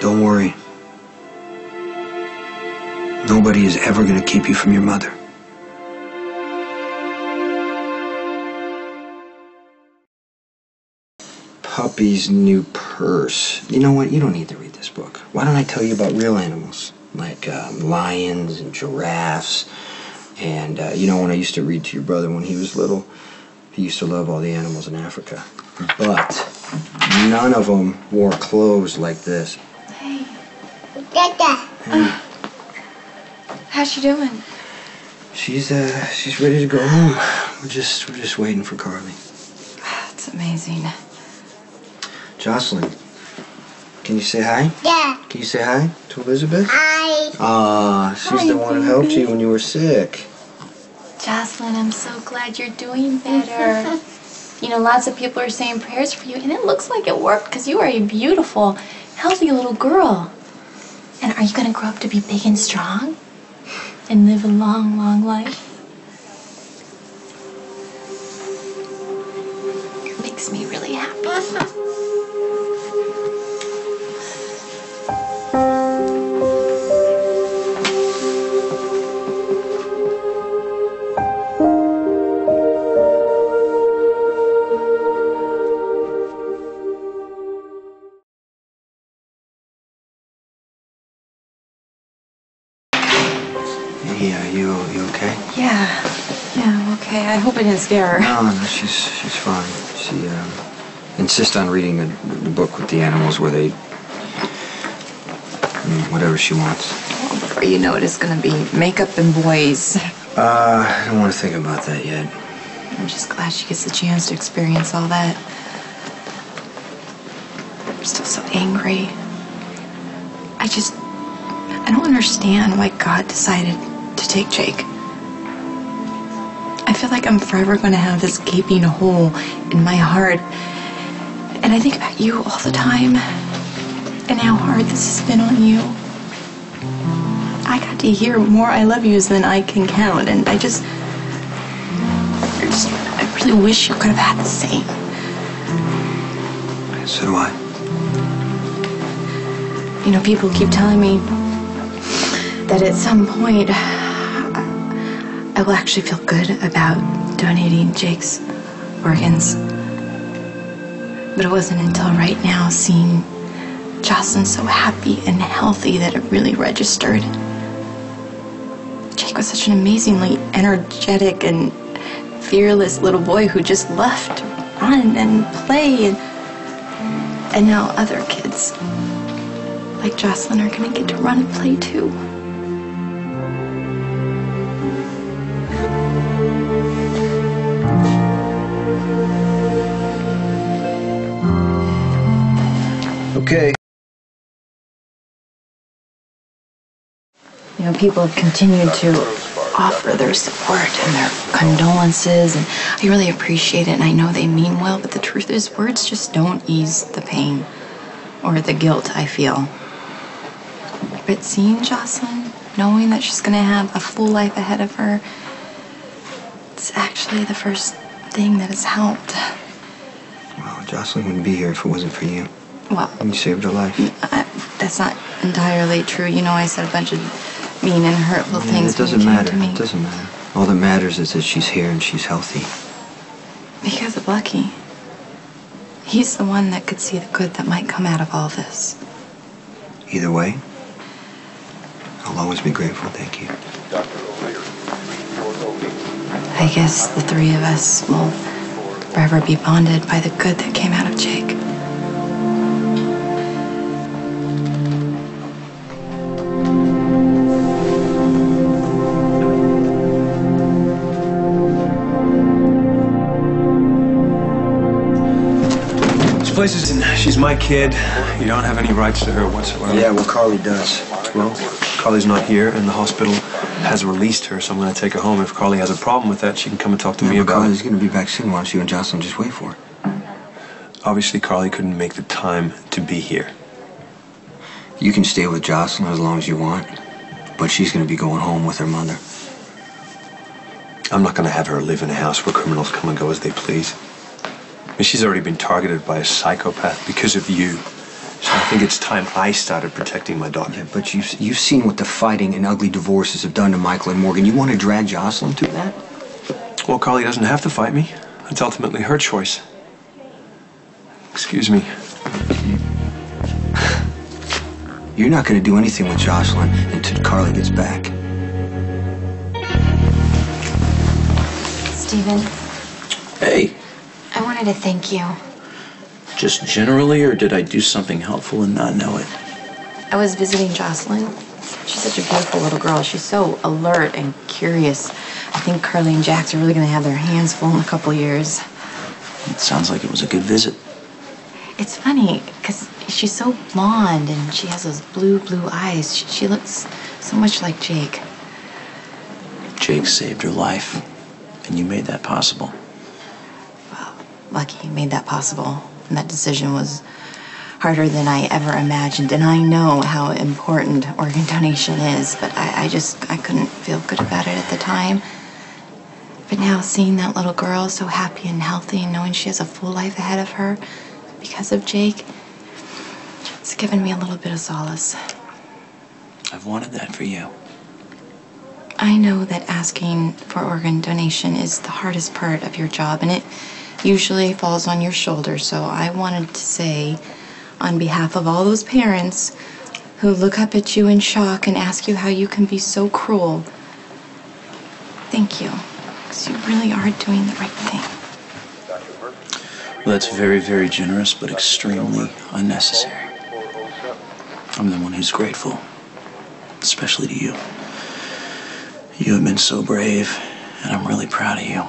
Don't worry. Nobody is ever going to keep you from your mother. Puppy's New Purse. You know what? You don't need to read this book. Why don't I tell you about real animals? Like lions and giraffes. And, you know, when I used to read to your brother when he was little, he used to love all the animals in Africa. But none of them wore clothes like this. Hey. Hey. How's she doing? She's ready to go home. We're just waiting for Carly. It's amazing. Jocelyn, can you say hi? Yeah. Can you say hi to Elizabeth? Hi. Aw, she's the one who helped you when you were sick. Jocelyn, I'm so glad you're doing better. You know, lots of people are saying prayers for you, and it looks like it worked because you are a beautiful, healthy little girl. And are you going to grow up to be big and strong and live a long, long life? It makes me really happy. Yeah, you okay? Yeah, I'm okay. I hope I didn't scare her. No, she's fine. She insists on reading the book with the animals where they whatever she wants. Well, before you know it, it's gonna be makeup and boys. I don't want to think about that yet. I'm just glad she gets the chance to experience all that. I'm still so angry. I don't understand why God decided to take Jake. I feel like I'm forever going to have this gaping hole in my heart. And I think about you all the time and how hard this has been on you. I got to hear more I love yous than I can count, and I really wish you could have had the same. So do I. You know, people keep telling me that at some point I will actually feel good about donating Jake's organs. But it wasn't until right now, seeing Jocelyn so happy and healthy, that it really registered. Jake was such an amazingly energetic and fearless little boy who just loved to run and play, and now other kids like Jocelyn are gonna get to run and play too. Okay. You know, people have continued to offer their support and their condolences, and I really appreciate it, and I know they mean well, but the truth is, words just don't ease the pain or the guilt I feel. But seeing Jocelyn, knowing that she's gonna have a full life ahead of her, it's actually the first thing that has helped. Well, Jocelyn wouldn't be here if it wasn't for you. Well, You saved her life. that's not entirely true. You know, I said a bunch of mean and hurtful things. It doesn't when you came matter. to me. It doesn't matter. All that matters is that she's here and she's healthy. Because of Lucky. He's the one that could see the good that might come out of all this. Either way, I'll always be grateful. Thank you. I guess the three of us will forever be bonded by the good that came out of Jake. Place is in. She's my kid. You don't have any rights to her whatsoever. Yeah, well, Carly does. Well, Carly's not here, and the hospital has released her, so I'm going to take her home. If Carly has a problem with that, she can come and talk to me about Carly's it. going to be back soon. Why don't you and Jocelyn just wait for her? Obviously, Carly couldn't make the time to be here. You can stay with Jocelyn as long as you want, but she's going to be going home with her mother. I'm not going to have her live in a house where criminals come and go as they please. I mean, she's already been targeted by a psychopath because of you. I think it's time I started protecting my daughter. Yeah, but you've seen what the fighting and ugly divorces have done to Michael and Morgan. You want to drag Jocelyn through that? Well, Carly doesn't have to fight me. It's ultimately her choice. Excuse me. You're not going to do anything with Jocelyn until Carly gets back. Stephen, Hey, I wanted to thank you. just generally, or did I do something helpful and not know it? I was visiting Jocelyn. She's such a beautiful little girl. She's so alert and curious. I think Carly and Jax are really going to have their hands full in a couple years. It sounds like it was a good visit. It's funny, because she's so blonde and she has those blue eyes. She looks so much like Jake. Jake saved her life, and you made that possible. Well, lucky you made that possible. And that decision was harder than I ever imagined. And I know how important organ donation is, but I couldn't feel good about it at the time. But now seeing that little girl so happy and healthy and knowing she has a full life ahead of her because of Jake, it's given me a little bit of solace. I've wanted that for you. I know that asking for organ donation is the hardest part of your job, and it usually falls on your shoulders. So I wanted to say, on behalf of all those parents who look up at you in shock and ask you how you can be so cruel, thank you, because you really are doing the right thing. Well, that's very, very generous, but extremely unnecessary. I'm the one who's grateful, especially to you. You have been so brave, and I'm really proud of you.